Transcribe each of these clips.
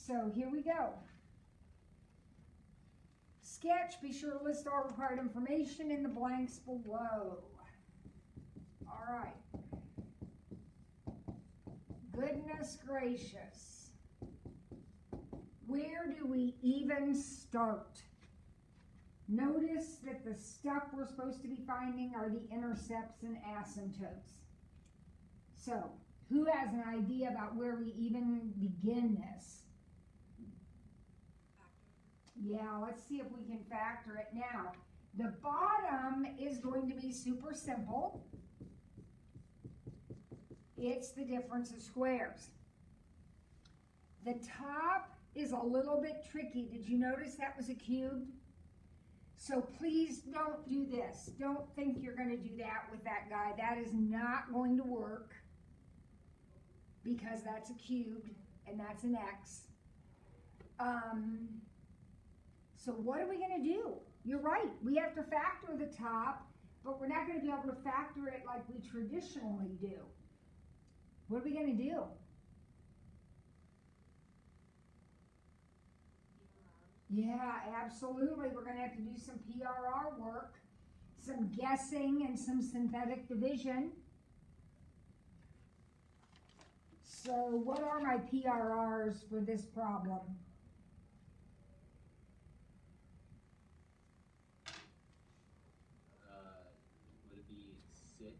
So here we go. Sketch, be sure to list all required information in the blanks below. All right. Goodness gracious. Where do we even start? Notice that the stuff we're supposed to be finding are the intercepts and asymptotes. So, who has an idea about where we even begin this? Yeah, let's see if we can factor it now. The bottom is going to be super simple. It's the difference of squares. The top is a little bit tricky. Did you notice that was a cube? So please don't do this. Don't think you're going to do that with that guy. That is not going to work because that's a cube and that's an X. So what are we going to do? You're right. We have to factor the top, but we're not going to be able to factor it like we traditionally do. What are we going to do? Yeah, absolutely. We're going to have to do some PRR work, some guessing, and some synthetic division. So what are my PRRs for this problem? Would it be 6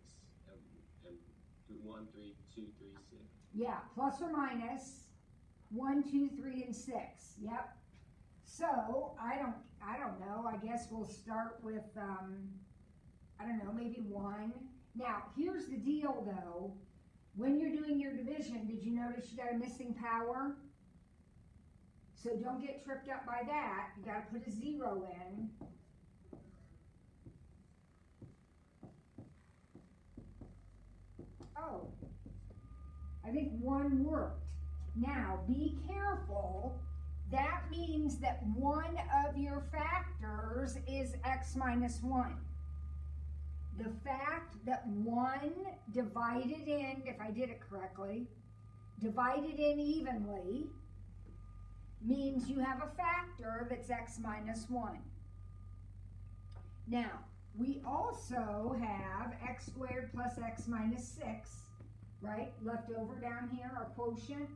and 1, 3, 2, 3, 6? Yeah, plus or minus 1, 2, 3, and 6. Yep. So I don't know. I guess we'll start with I don't know, maybe 1. Now here's the deal though. When you're doing your division, did you notice you got a missing power? So don't get tripped up by that. You got to put a 0 in. Oh, I think 1 worked. Now be careful. That means that one of your factors is x minus 1. The fact that 1 divided in, if I did it correctly, divided in evenly means you have a factor that's x minus 1. Now, we also have x squared plus x minus 6, right? Left over down here, our quotient.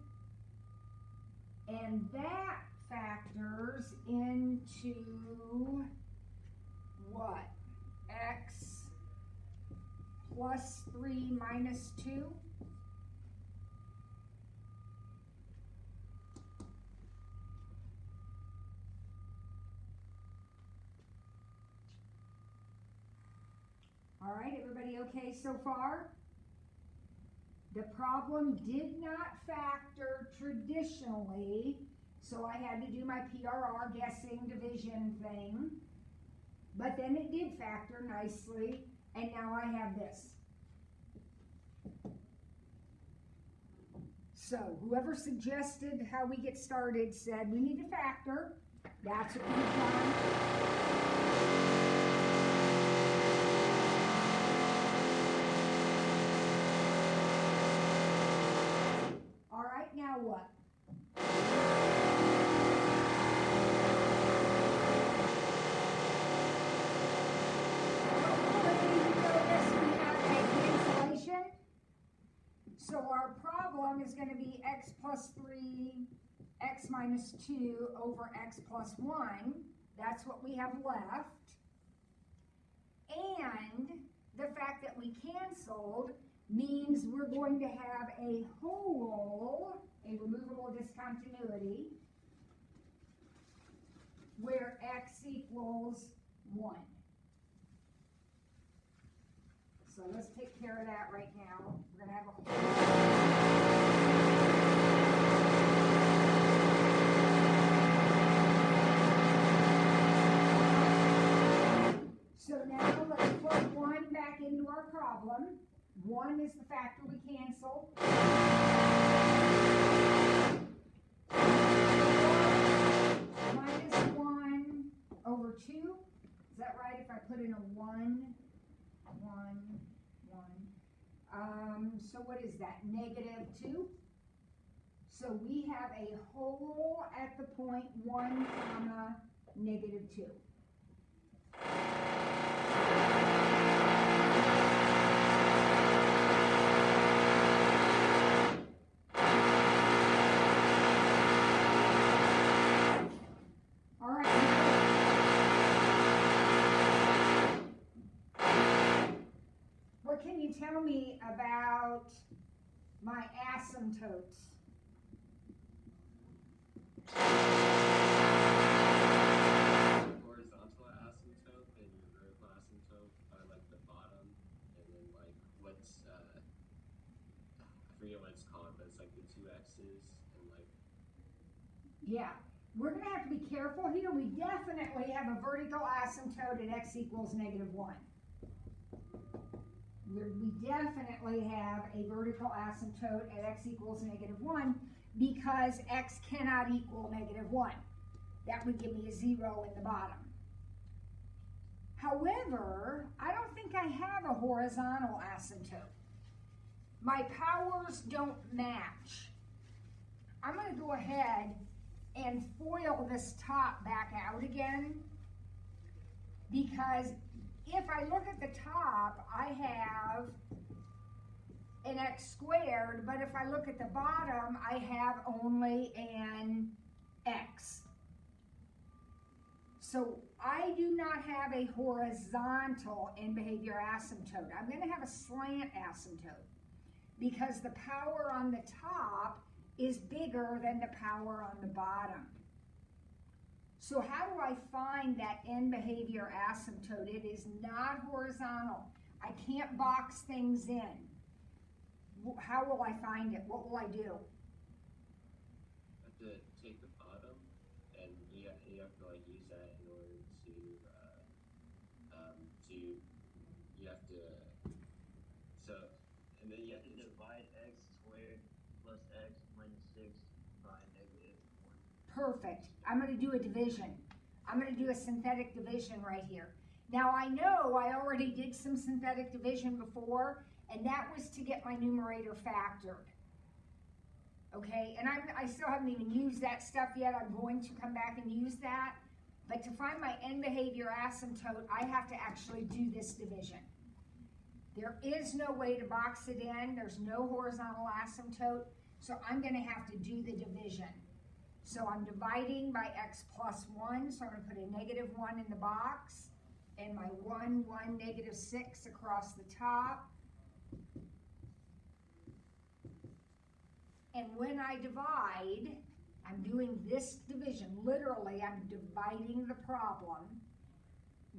And that factors into what? X plus 3 minus 2. All right, everybody okay so far? The problem did not factor traditionally, so I had to do my PRR guessing division thing. But then it did factor nicely, and now I have this. So whoever suggested how we get started said we need to factor. That's what we've done. Now what? So our problem is going to be x plus 3, x minus 2 over x plus 1. That's what we have left. And the fact that we canceled means we're going to have a hole, a removable discontinuity, where x equals 1. So let's take care of that right now. We're going to have a hole. So now let's put 1 back into our problem. 1 is the factor we cancel. Minus 1 over 2. Is that right if I put in a 1? 1, 1. So what is that? Negative 2. So we have a hole at the point 1 comma negative 2. All right. What can you tell me about my asymptotes? Horizontal asymptote and your vertical asymptote are like the bottom, and then like what's I forget what it's called, but it's like the two X's and like. Yeah, we're gonna have to be careful here. We definitely have a vertical asymptote at x equals negative 1. We definitely have a vertical asymptote at x equals negative 1 because x cannot equal negative 1. That would give me a 0 in the bottom. However, I don't think I have a horizontal asymptote. My powers don't match. I'm going to go ahead and FOIL this top back out again, because if I look at the top, I have an x squared, but if I look at the bottom, I have only an x. So I do not have a horizontal end behavior asymptote. I'm going to have a slant asymptote because the power on the top is bigger than the power on the bottom. So how do I find that end behavior asymptote? It is not horizontal. I can't box things in. How will I find it? What will I do? Have to take the bottom, and you have to like use that in order to you have to so and then you have to divide x squared plus x minus 6 by negative 1. Perfect. I'm going to do a division. I'm going to do a synthetic division right here. Now I know I already did some synthetic division before, and that was to get my numerator factored. Okay, and I still haven't even used that stuff yet. I'm going to come back and use that. But to find my end behavior asymptote, I have to actually do this division. There is no way to box it in. There's no horizontal asymptote. So I'm going to have to do the division. So I'm dividing by x plus 1. So I'm going to put a negative 1 in the box. And my 1, 1, negative 6 across the top. And when I divide, I'm doing this division. Literally, I'm dividing the problem.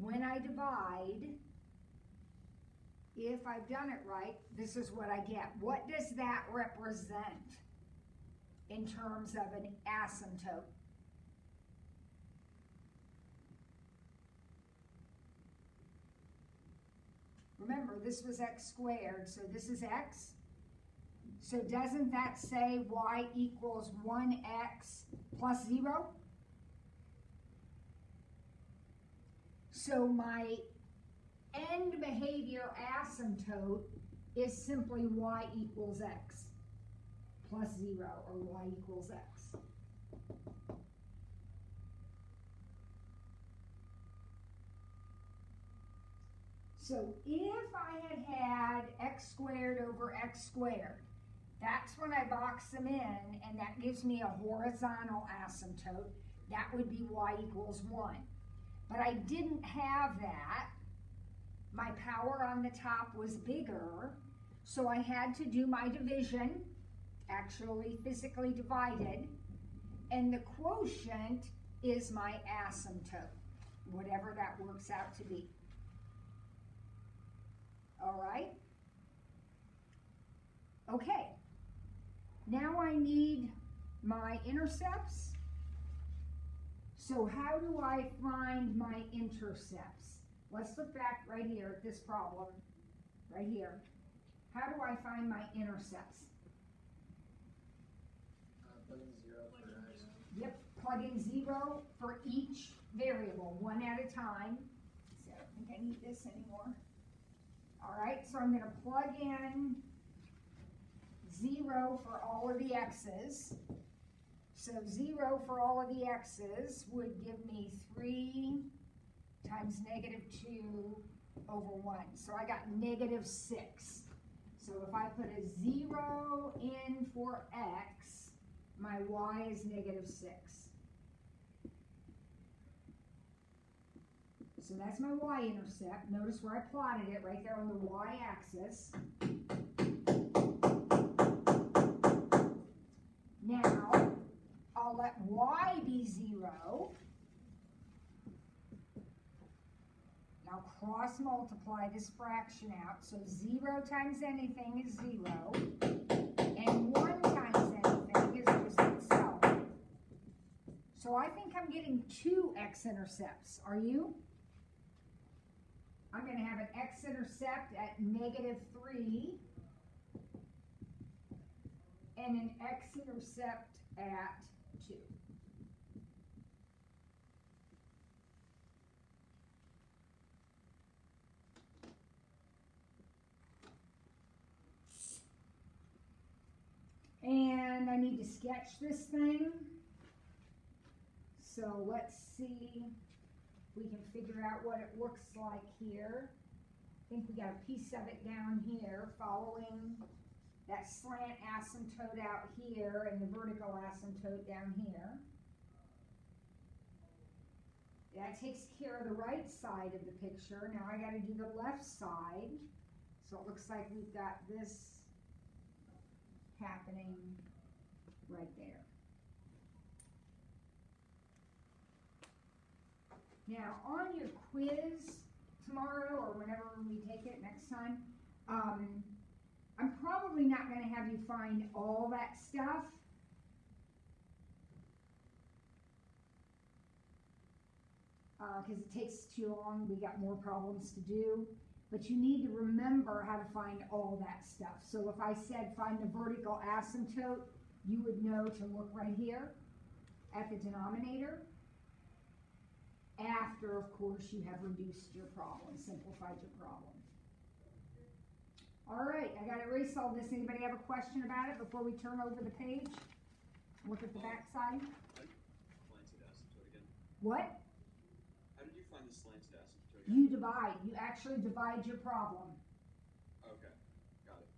When I divide, if I've done it right, this is what I get. What does that represent in terms of an asymptote? Remember, this was x squared, so this is x. So doesn't that say y equals 1x plus 0? So my end behavior asymptote is simply y equals x plus 0, or y equals x. So if I had had x squared over x squared, that's when I box them in, and that gives me a horizontal asymptote. That would be y equals 1. But I didn't have that. My power on the top was bigger, so I had to do my division, actually physically divided, and the quotient is my asymptote, whatever that works out to be. All right? Okay. Now I need my intercepts. So how do I find my intercepts? Let's look back right here at this problem, right here. How do I find my intercepts? Plug in 0 for x. Yep, plug in 0 for each variable, one at a time. So I don't think I need this anymore. All right, so I'm going to plug in 0 0 for all of the x's. So 0 for all of the x's would give me 3 times negative 2 over 1. So I got negative 6. So if I put a 0 in for x, my y is negative 6. So that's my y-intercept. Notice where I plotted it, right there on the y-axis. Now, I'll let y be 0. Now cross multiply this fraction out. So 0 times anything is 0. And 1 times anything is just itself. So I think I'm getting 2 x-intercepts. Are you? I'm going to have an x-intercept at negative 3 and an x-intercept at 2. And I need to sketch this thing. So let's see if we can figure out what it looks like here. I think we got a piece of it down here following that slant asymptote out here and the vertical asymptote down here. That takes care of the right side of the picture. Now I got to do the left side. So it looks like we've got this happening right there. Now on your quiz tomorrow or whenever we take it next time, I'm probably not going to have you find all that stuff. Because it takes too long. We got more problems to do. But you need to remember how to find all that stuff. So if I said find the vertical asymptote, you would know to look right here at the denominator. After, of course, you have reduced your problem, simplified your problem. All right, I got to erase all this. Anybody have a question about it before we turn over the page? Look at the back side. Slanted asymptote again. What? How did you find the slanted asymptote again? You divide. You actually divide your problem. Okay, got it.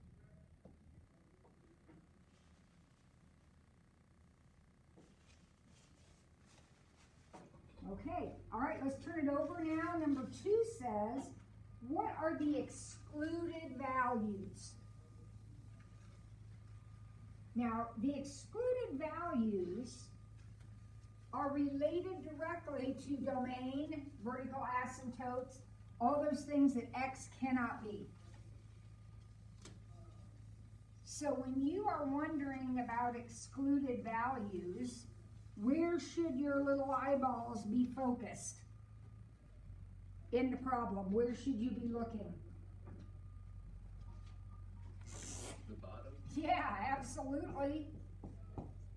Okay, all right, let's turn it over now. Number 2 says, what are the excluded values? Now, the excluded values are related directly to domain, vertical asymptotes, all those things that x cannot be. So when you are wondering about excluded values, where should your little eyeballs be focused in the problem? Where should you be looking? The bottom? Yeah, absolutely.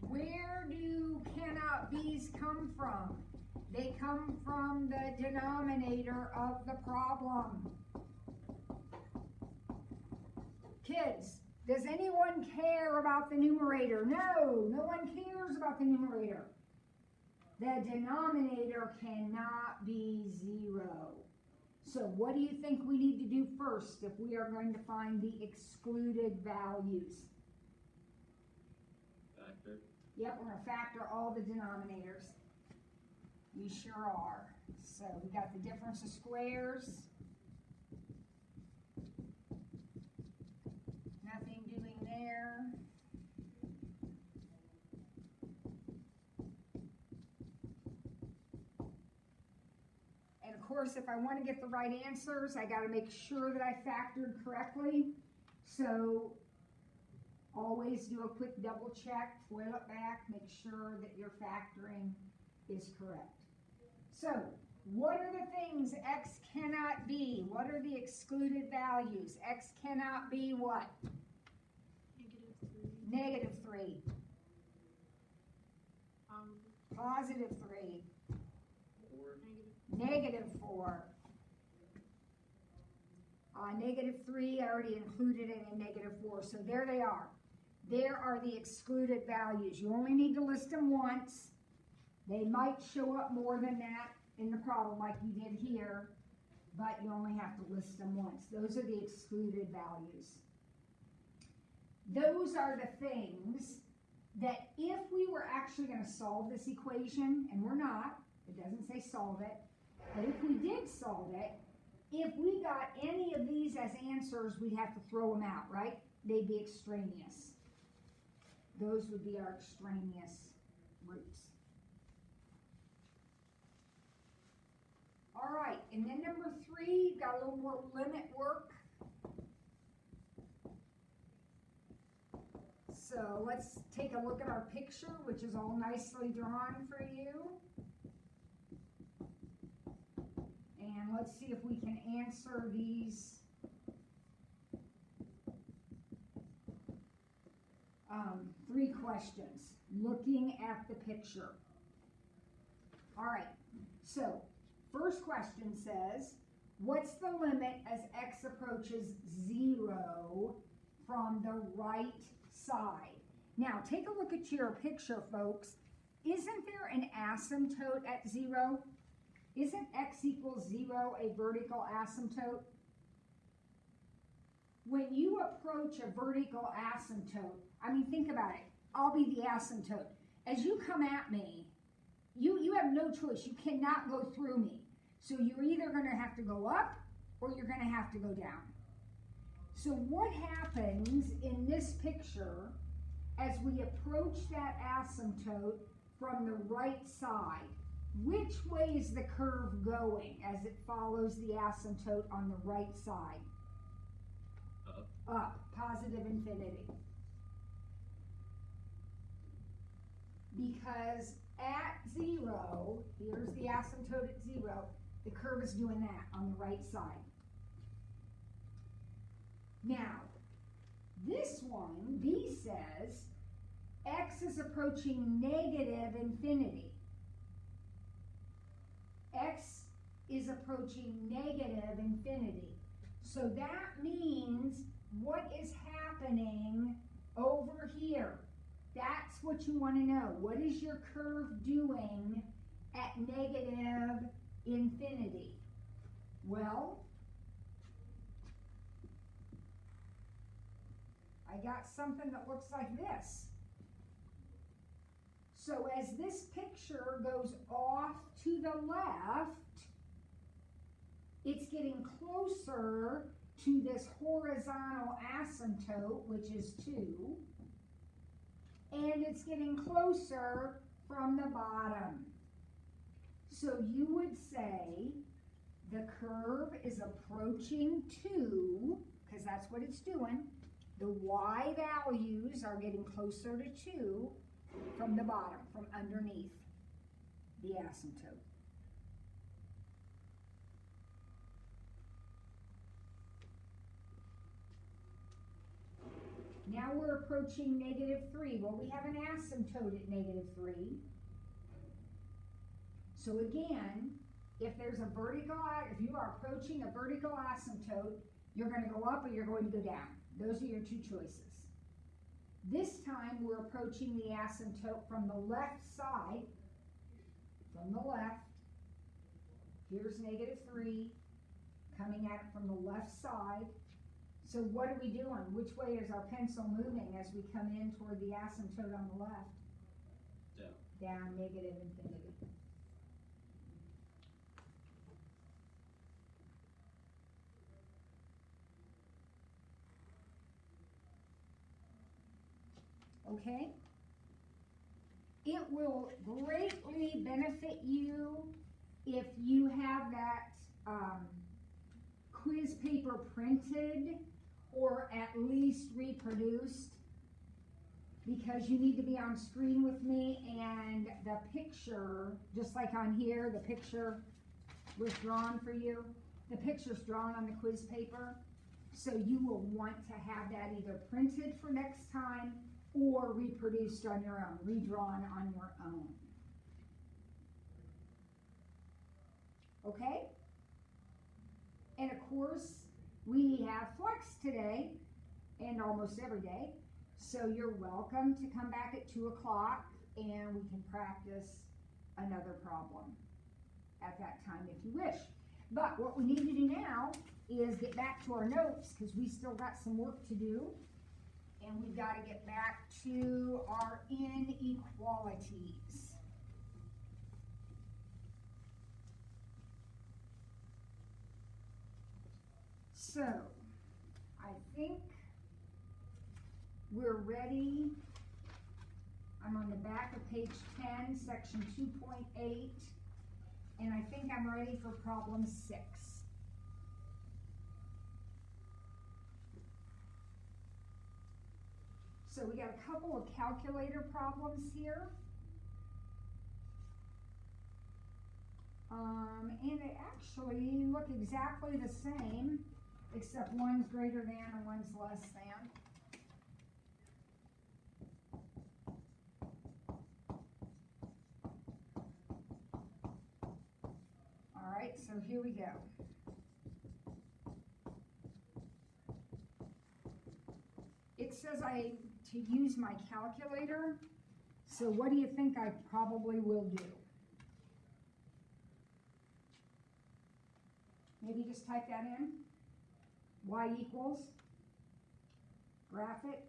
Where do cannot be's come from? They come from the denominator of the problem. Kids, does anyone care about the numerator? No, no one cares about the numerator. The denominator cannot be 0. So what do you think we need to do first if we are going to find the excluded values? Factor? Yep, we're going to factor all the denominators. We sure are. So we got the difference of squares. Nothing doing there. And of course, if I want to get the right answers, I got to make sure that I factored correctly. So always do a quick double check, FOIL it back, make sure that your factoring is correct. So, what are the things x cannot be? What are the excluded values? X cannot be what? Negative 3. Positive 3. Negative 4. Negative 3, I already included it in negative 4, so there they are. there are the excluded values. You only need to list them once. They might show up more than that in the problem like you did here, but you only have to list them once. Those are the excluded values. Those are the things that if we were actually going to solve this equation, and we're not, it doesn't say solve it, but if we did solve it, if we got any of these as answers, we'd have to throw them out, right? They'd be extraneous. Those would be our extraneous roots. All right, and then number 3, got a little more limit work. So let's take a look at our picture, which is all nicely drawn for you. And let's see if we can answer these three questions, looking at the picture. All right, so first question says, what's the limit as x approaches 0 from the right side? Now, take a look at your picture, folks. Isn't there an asymptote at 0? Isn't x equals 0 a vertical asymptote? When you approach a vertical asymptote, I mean, think about it. I'll be the asymptote. As you come at me, you have no choice. You cannot go through me. So you're either going to have to go up or you're going to have to go down. So what happens in this picture as we approach that asymptote from the right side? Which way is the curve going as it follows the asymptote on the right side? Up. Up, positive infinity. Because at 0, here's the asymptote at 0, the curve is doing that on the right side. Now, this one, B says, x is approaching negative infinity. X is approaching negative infinity. So that means what is happening over here? That's what you want to know. What is your curve doing at negative infinity? Well, I got something that looks like this. So as this picture goes off to the left, it's getting closer to this horizontal asymptote, which is 2, and it's getting closer from the bottom. So you would say the curve is approaching 2, because that's what it's doing. The y values are getting closer to 2 from the bottom, from underneath the asymptote. Now we're approaching -3. Well, we have an asymptote at -3. So again, if there's a vertical, if you are approaching a vertical asymptote, you're going to go up or you're going to go down. Those are your two choices. This time we're approaching the asymptote from the left side. From the left. Here's -3 coming at it from the left side. So what are we doing? Which way is our pencil moving as we come in toward the asymptote on the left? Down. Down, negative infinity. Okay? It will greatly benefit you if you have that quiz paper printed or at least reproduced, because you need to be on screen with me, and the picture, just like on here, the picture was drawn for you. The picture's drawn on the quiz paper, so you will want to have that either printed for next time or reproduced on your own, redrawn on your own. Okay? And of course, we have flex today, and almost every day, So you're welcome to come back at 2 o'clock and we can practice another problem at that time if you wish. But what we need to do now is get back to our notes because we still got some work to do. And we've got to get back to our inequalities. So, I think we're ready. I'm on the back of page 10, section 2.8, and I think I'm ready for problem 6. So we got a couple of calculator problems here. And they actually look exactly the same, except one's greater than and one's less than. All right, so here we go. It says to use my calculator, so what do you think I probably will do? Maybe just type that in. Y equals, graph it.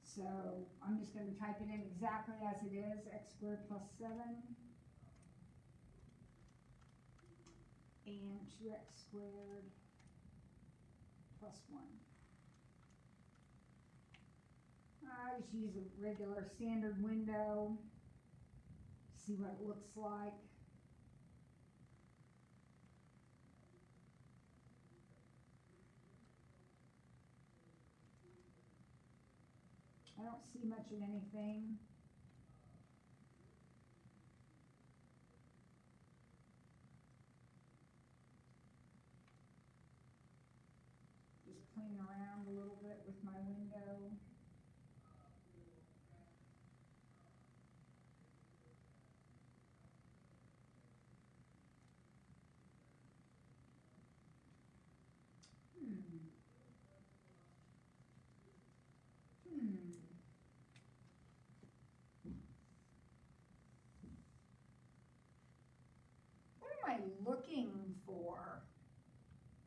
So I'm just going to type it in exactly as it is, x squared plus 7 and 2x squared plus 1. I just use a regular standard window, see what it looks like. I don't see much of anything. Just playing around a little bit with my window. What am I looking for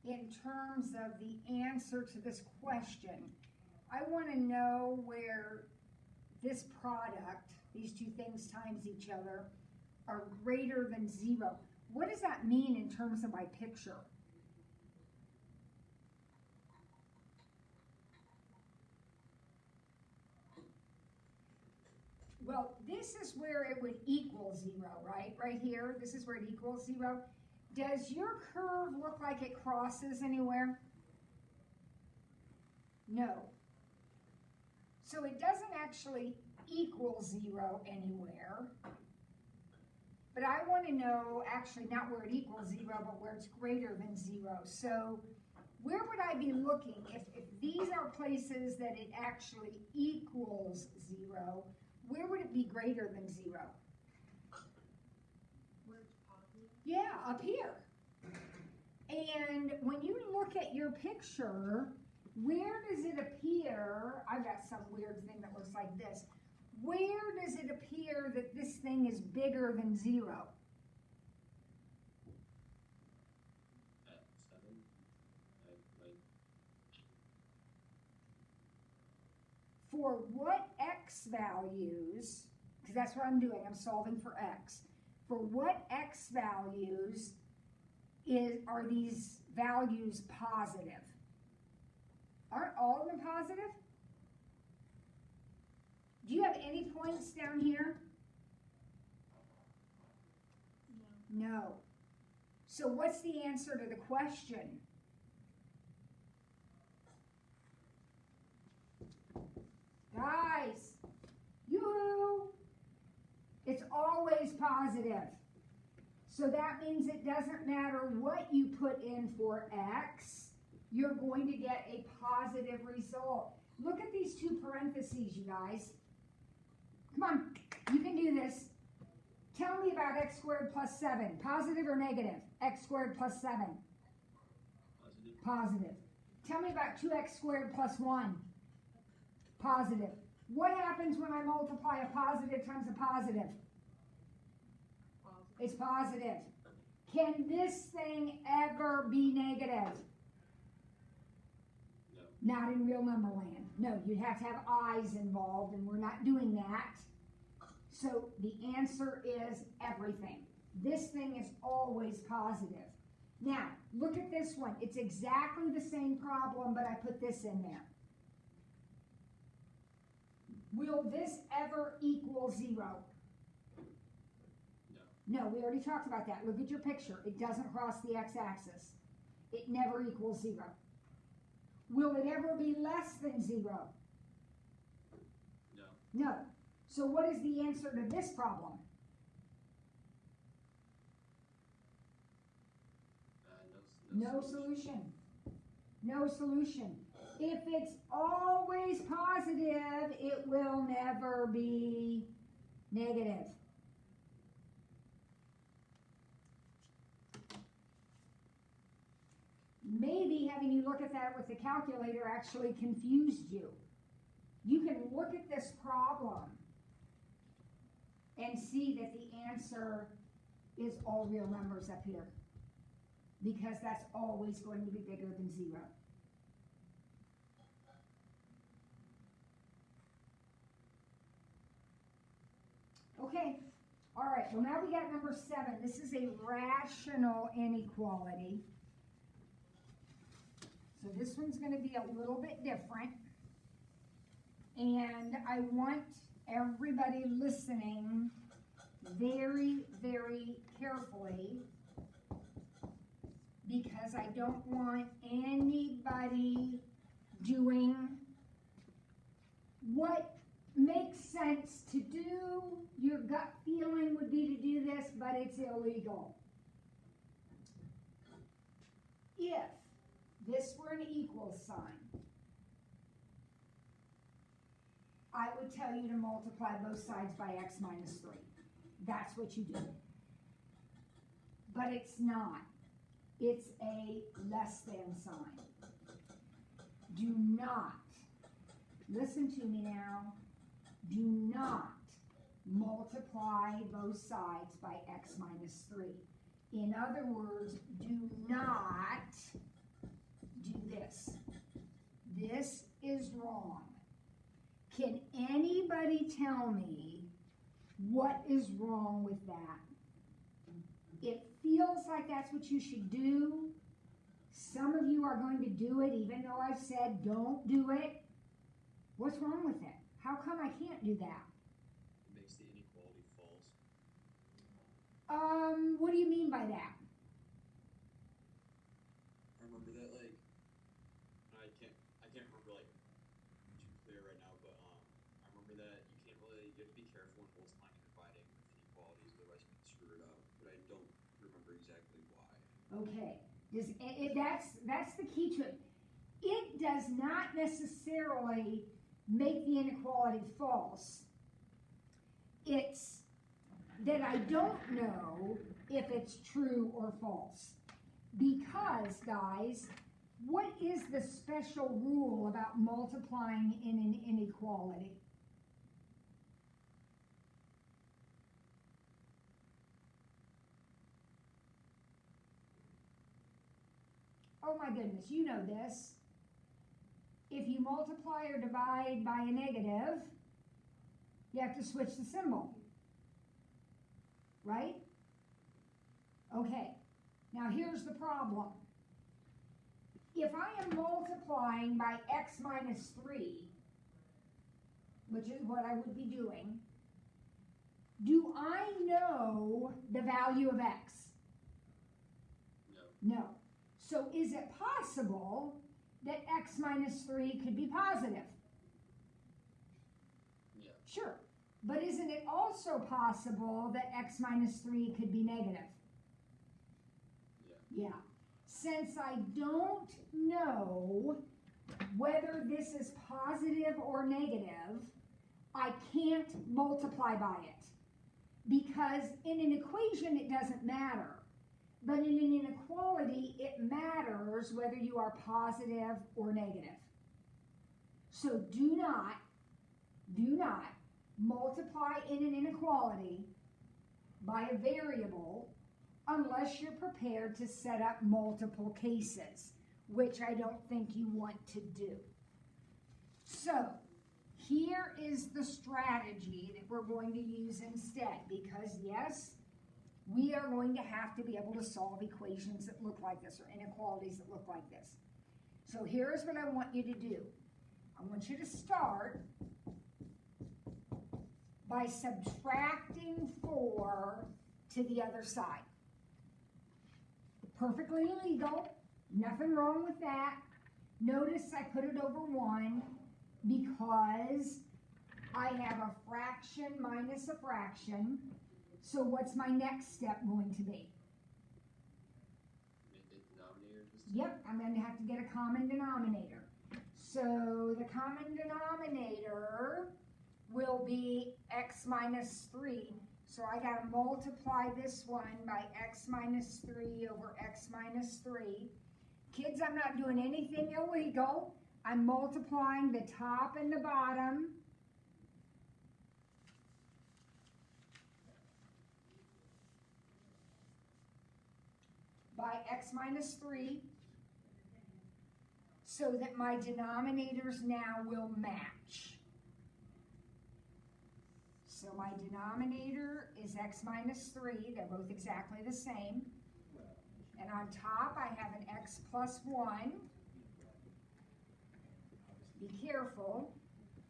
in terms of the answer to this question? I want to know where this product, these two things times each other, are greater than 0. What does that mean in terms of my picture? Well, this is where it would equal 0, right? Right here, this is where it equals 0. Does your curve look like it crosses anywhere? No. So it doesn't actually equal 0 anywhere. But I want to know, actually, not where it equals 0, but where it's greater than 0. So where would I be looking? If these are places that it actually equals 0, where would it be greater than 0? Where it's positive? Yeah, up here. And when you look at your picture, where does it appear? I've got some weird thing that looks like this. Where does it appear that this thing is bigger than 0? At 7. For what x values, because that's what I'm doing, I'm solving for x. For what x values are these values positive? Aren't all of them positive? Do you have any points down here? No. So what's the answer to the question? Guys, yoo-hoo! It's always positive. So that means it doesn't matter what you put in for x, you're going to get a positive result. Look at these two parentheses, you guys. Come on, you can do this. Tell me about x squared plus 7. Positive or negative? X squared plus 7. Positive. Positive. Tell me about 2x squared plus 1. Positive. What happens when I multiply a positive times a positive? It's positive. Can this thing ever be negative? No. Not in real number land. No, you'd have to have i's involved, and we're not doing that. So the answer is everything. This thing is always positive. Now, look at this one. It's exactly the same problem, but I put this in there. Will this ever equal 0? No, we already talked about that. Look at your picture. It doesn't cross the x-axis. It never equals 0. Will it ever be less than 0? No. No. So what is the answer to this problem? No solution. No solution. If it's always positive, it will never be negative. Maybe having you look at that with the calculator actually confused you. You can look at this problem and see that the answer is all real numbers up here, because that's always going to be bigger than 0. Okay, all right, well now we got number 7. This is a rational inequality. So this one's going to be a little bit different. And I want everybody listening very, very carefully, because I don't want anybody doing what makes sense to do. Your gut feeling would be to do this, but it's illegal. If this were an equal sign, I would tell you to multiply both sides by x minus 3. That's what you do. But it's not. It's a less than sign. Do not, listen to me now, do not multiply both sides by x minus 3. In other words, do not do this. This is wrong. Can anybody tell me what is wrong with that? It feels like that's what you should do. Some of you are going to do it, even though I've said don't do it. What's wrong with it? How come I can't do that? It makes the inequality false. What do you mean by that? I remember that, like, I can't remember, like, too clear right now, but I remember that you have to be careful when multiplying and dividing with inequalities, otherwise you can screw it up. But I don't remember exactly why. Okay, that's the key to it. It does not necessarily make the inequality false. It's that I don't know if it's true or false. Because, guys, what is the special rule about multiplying in an inequality? Oh my goodness, you know this. If you multiply or divide by a negative, you have to switch the symbol. Right? Okay. Now here's the problem. If I am multiplying by x minus 3, which is what I would be doing, do I know the value of x? No. No. So is it possible that x minus 3 could be positive? Yeah. Sure. But isn't it also possible that x minus 3 could be negative? Yeah. Yeah. Since I don't know whether this is positive or negative, I can't multiply by it. Because in an equation, it doesn't matter. But in an inequality, it matters whether you are positive or negative. So do not do not multiply in an inequality by a variable unless you're prepared to set up multiple cases, which I don't think you want to do. So, here is the strategy that we're going to use instead, because yes, we are going to have to be able to solve equations that look like this or inequalities that look like this. So here's what I want you to do. I want you to start by subtracting 4 to the other side. Perfectly legal, nothing wrong with that. Notice I put it over 1 because I have a fraction minus a fraction. So what's my next step going to be? Make the denominator just Yep, I'm going to have to get a common denominator. So the common denominator will be x minus 3. So I got to multiply this one by x minus 3 over x minus 3. Kids, I'm not doing anything illegal. I'm multiplying the top and the bottom. By x minus 3, so that my denominators now will match. So my denominator is x minus 3, they're both exactly the same. And on top I have an x plus 1, be careful,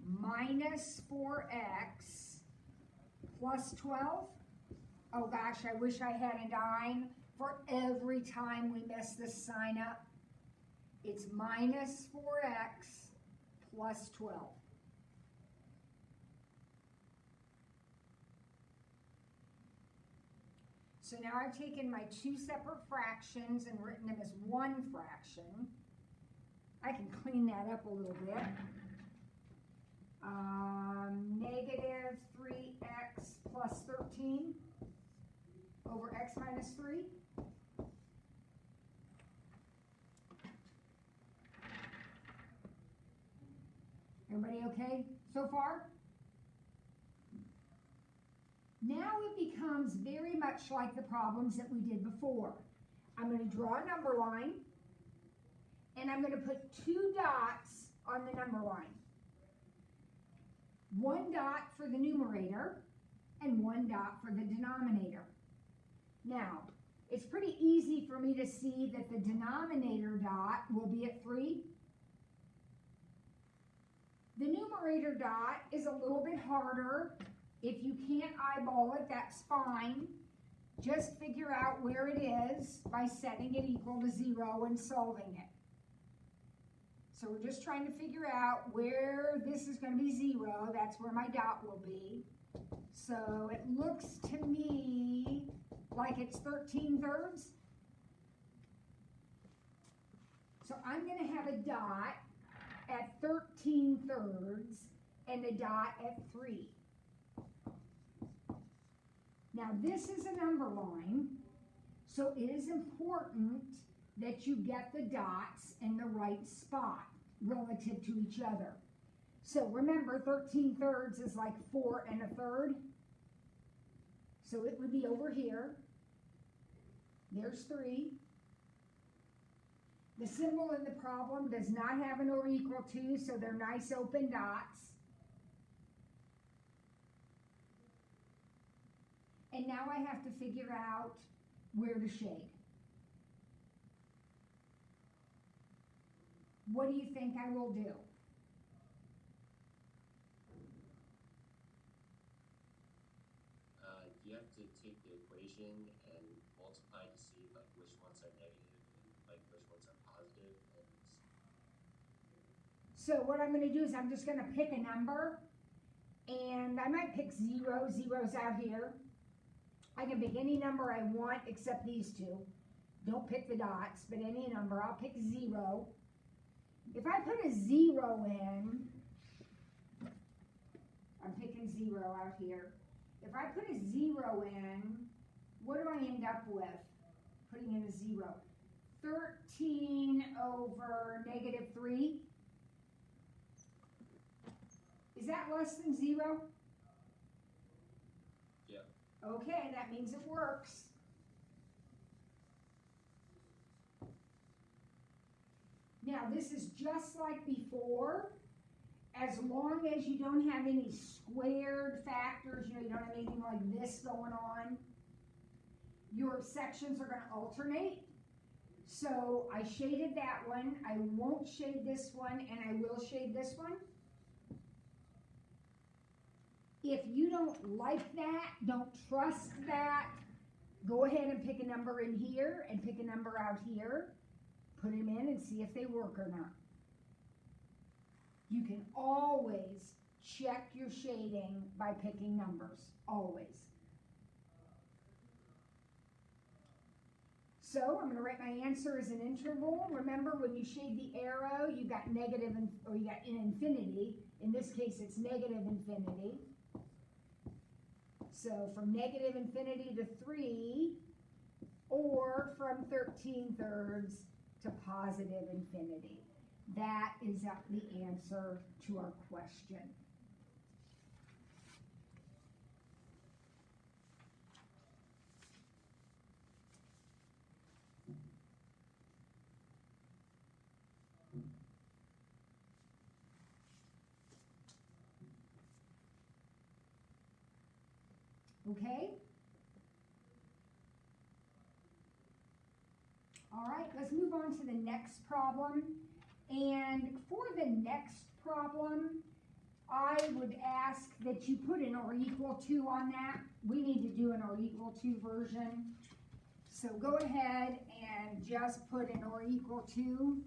minus 4x plus 12. Oh gosh, I wish I had a dime for every time we mess this sign up. It's minus 4x plus 12. So now I've taken my two separate fractions and written them as one fraction. I can clean that up a little bit. Negative 3x plus 13 over x minus 3. Everybody okay so far? Now it becomes very much like the problems that we did before. I'm going to draw a number line, and I'm going to put 2 dots on the number line. 1 dot for the numerator, and 1 dot for the denominator. Now, it's pretty easy for me to see that the denominator dot will be at 3. The numerator dot is a little bit harder. If you can't eyeball it, that's fine. Just figure out where it is by setting it equal to 0 and solving it. So we're just trying to figure out where this is going to be 0. That's where my dot will be. So it looks to me like it's 13/3. So I'm going to have a dot at 13/3 and a dot at 3. Now this is a number line, so it is important that you get the dots in the right spot relative to each other. So remember, 13/3 is like 4 1/3. So it would be over here. There's 3. The symbol in the problem does not have an or equal to, so they're nice open dots. And now I have to figure out where to shade. What do you think I will do? You have to take the equation and multiply to see like which ones are negative and like which ones are positive. And So what I'm going to do is I'm just going to pick a number, and I might pick 0. 0's out here. I can pick any number I want except these two. Don't pick the dots, but any number. I'll pick 0. If I put a 0 in, I'm picking 0 out here. If I put a 0 in, what do I end up with? Putting in a 0. 13 over negative 3. Is Is that less than 0? Yeah. Okay, that means it works. Now, this is just like before. As long as you don't have any squared factors, you don't have anything like this going on, your sections are going to alternate. So I shaded that one, I won't shade this one, and I will shade this one. If you don't like that, don't trust that, go ahead and pick a number in here and pick a number out here. Put them in and see if they work or not. You can always check your shading by picking numbers, always. So I'm going to write my answer as an interval. Remember, when you shade the arrow, you got negative, or you got an infinity. In this case, it's negative infinity. So from negative infinity to 3, or from 13/3 to positive infinity. That is the answer to our question. Okay? All right, let's move on to the next problem. And for the next problem, I would ask that you put an or equal to on that. We need to do an or equal to version. So go ahead and just put an or equal to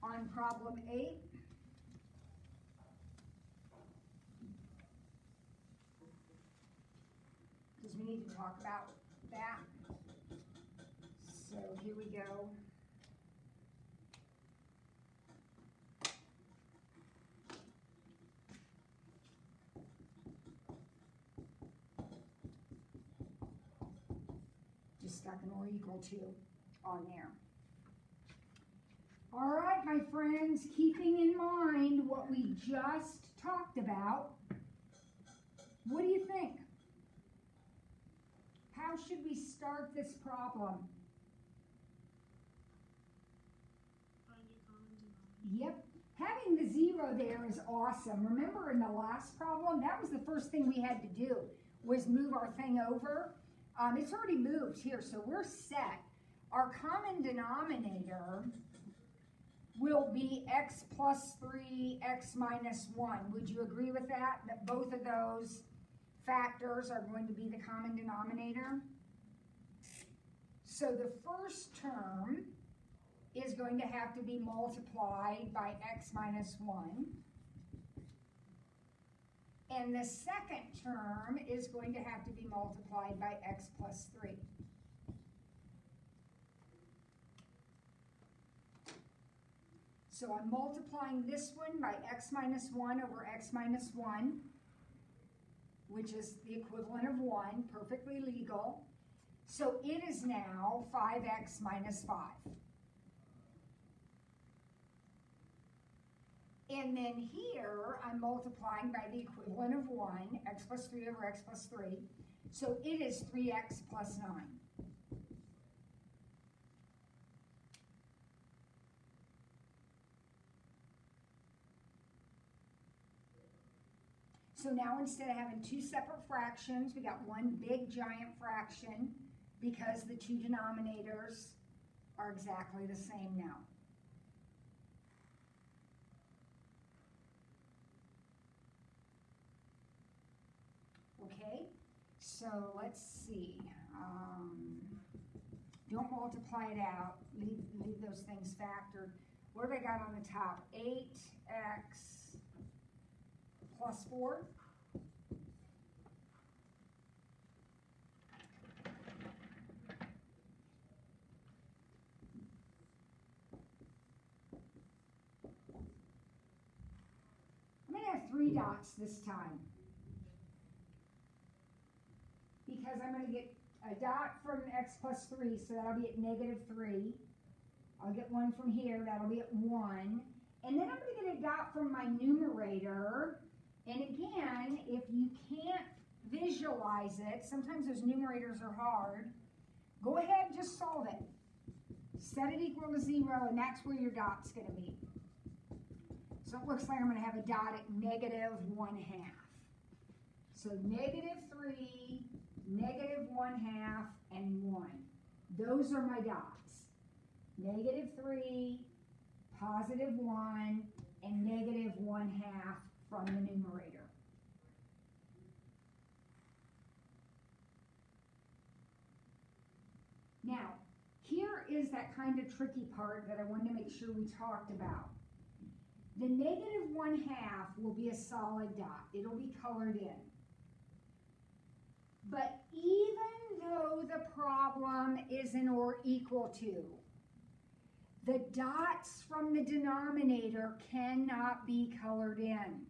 on problem 8. Because we need to talk about that. So here we go. Just stuck an or equal to on there. All right, my friends, keeping in mind what we just talked about, what do you think? How should we start this problem? Yep. Having the 0 there is awesome. Remember in the last problem, that was the first thing we had to do, was move our thing over. It's already moved here, so we're set. Our common denominator will be x plus 3, x minus 1. Would you agree with that? That both of those factors are going to be the common denominator? So the first term is going to have to be multiplied by x minus 1. And the second term is going to have to be multiplied by x plus 3. So I'm multiplying this one by x minus 1 over x minus 1, which is the equivalent of 1, perfectly legal. So it is now 5x minus 5. And then here, I'm multiplying by the equivalent of 1, x plus 3 over x plus 3. So it is 3x plus 9. So now instead of having two separate fractions, we got one big giant fraction because the two denominators are exactly the same now. Okay, so let's see. Don't multiply it out. Leave those things factored. What have I got on the top? 8x plus 4. I'm going to have 3 dots this time, because I'm going to get a dot from x plus 3, so that'll be at -3. I'll get one from here, that'll be at 1. And then I'm going to get a dot from my numerator, And again, if you can't visualize it, sometimes those numerators are hard, go ahead and just solve it. Set it equal to 0, and that's where your dot's going to be. So it looks like I'm going to have a dot at -1/2. So -3, -1/2, and 1. Those are my dots. -3, +1, and -1/2 from the numerator. Now, here is that kind of tricky part that I wanted to make sure we talked about. The -1/2 will be a solid dot. It'll be colored in. But even though the problem is an or equal to, the dots from the denominator cannot be colored in.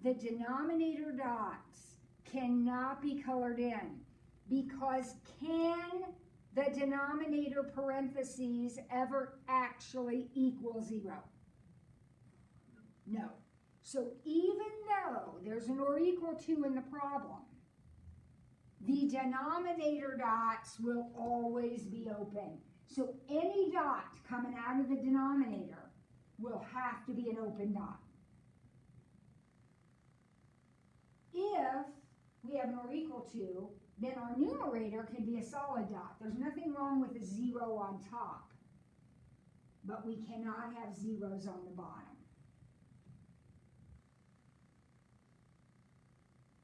The denominator dots cannot be colored in because can the denominator parentheses ever actually equal 0? No. So even though there's an or equal to in the problem, the denominator dots will always be open. So any dot coming out of the denominator will have to be an open dot. If we have an or equal to, then our numerator can be a solid dot. There's nothing wrong with a 0 on top, but we cannot have zeros on the bottom.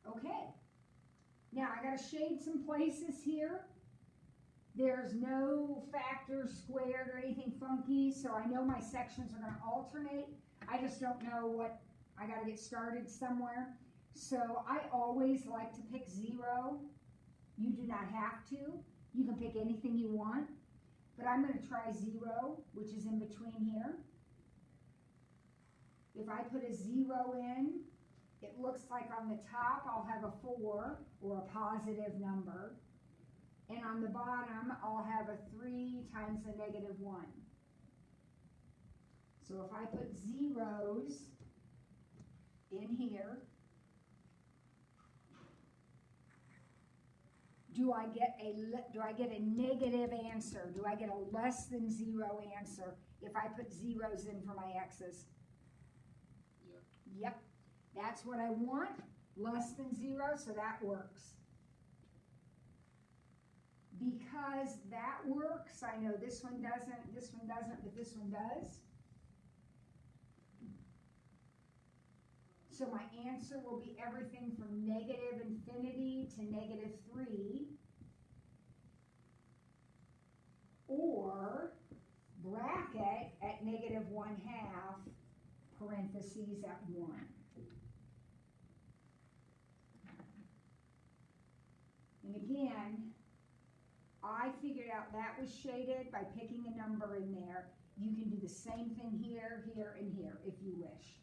Okay, now I gotta shade some places here. There's no factors squared or anything funky, so I know my sections are gonna alternate. I just don't know what, I gotta get started somewhere. So I always like to pick 0. You do not have to. You can pick anything you want, but I'm gonna try 0, which is in between here. If I put a 0 in, it looks like on the top I'll have a 4 or a positive number. And on the bottom I'll have a 3 times a -1. So if I put zeros in here, do I get a negative answer? Do I get a less than 0 answer if I put zeros in for my x's? Yeah. Yep, that's what I want, less than 0, so that works. Because that works, I know this one doesn't, but this one does. So my answer will be everything from -infinity to -3, or bracket at -1/2, parentheses at 1. And again, I figured out that was shaded by picking a number in there. You can do the same thing here, here, and here if you wish.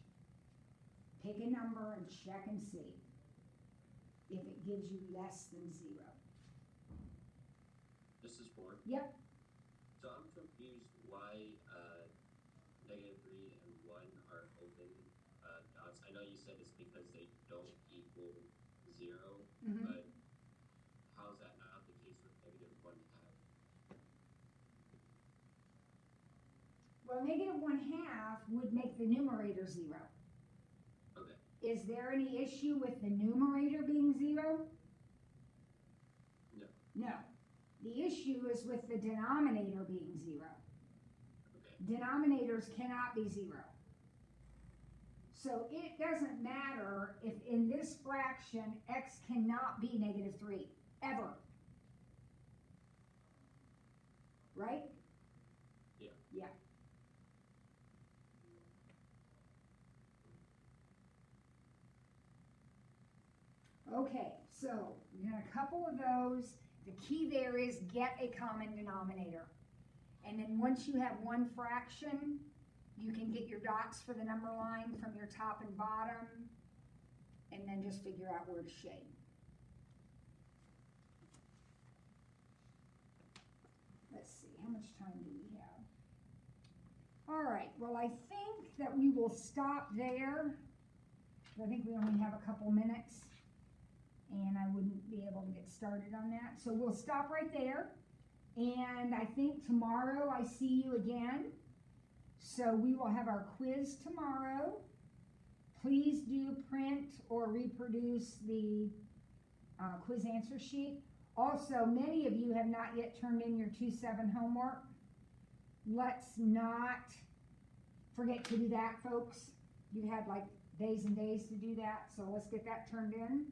Pick a number and check and see if it gives you less than 0. This is 4. Yep. So I'm confused why -3 and 1 are open dots. I know you said it's because they don't equal 0, Mm-hmm. but how is that not the case with -1/2? Well, -1/2 would make the numerator 0. Okay. Is there any issue with the numerator being 0? No. No. The issue is with the denominator being 0. Okay. Denominators cannot be 0. So it doesn't matter if in this fraction x cannot be -3, ever. Right? Yeah. Yeah. Okay, so we got a couple of those. The key there is get a common denominator. And then once you have one fraction, you can get your dots for the number line from your top and bottom, and then just figure out where to shade. Let's see, how much time do we have? All right, well, I think that we will stop there. I think we only have a couple minutes, and I wouldn't be able to get started on that. So we'll stop right there. And I think tomorrow I see you again. So we will have our quiz tomorrow. Please do print or reproduce the quiz answer sheet. Also, many of you have not yet turned in your 2-7 homework. Let's not forget to do that, folks. You had like days and days to do that, so let's get that turned in.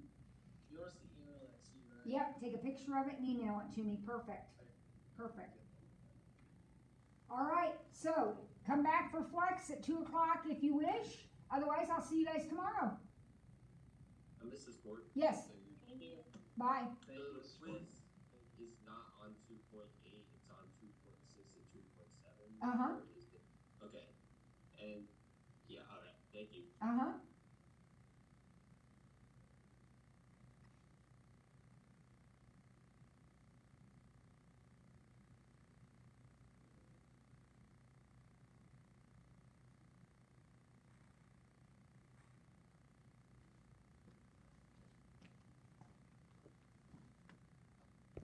Yours the email that I see, right? Yep, take a picture of it and email it to me. Perfect. Perfect. All right, so come back for flex at 2 o'clock if you wish. Otherwise, I'll see you guys tomorrow. Mrs. Ford? Yes. Thank you. Bye. The quiz is not on 2.8, it's on 2.6 and 2.7. Uh-huh. Okay. And, yeah, alright, thank you. Uh-huh.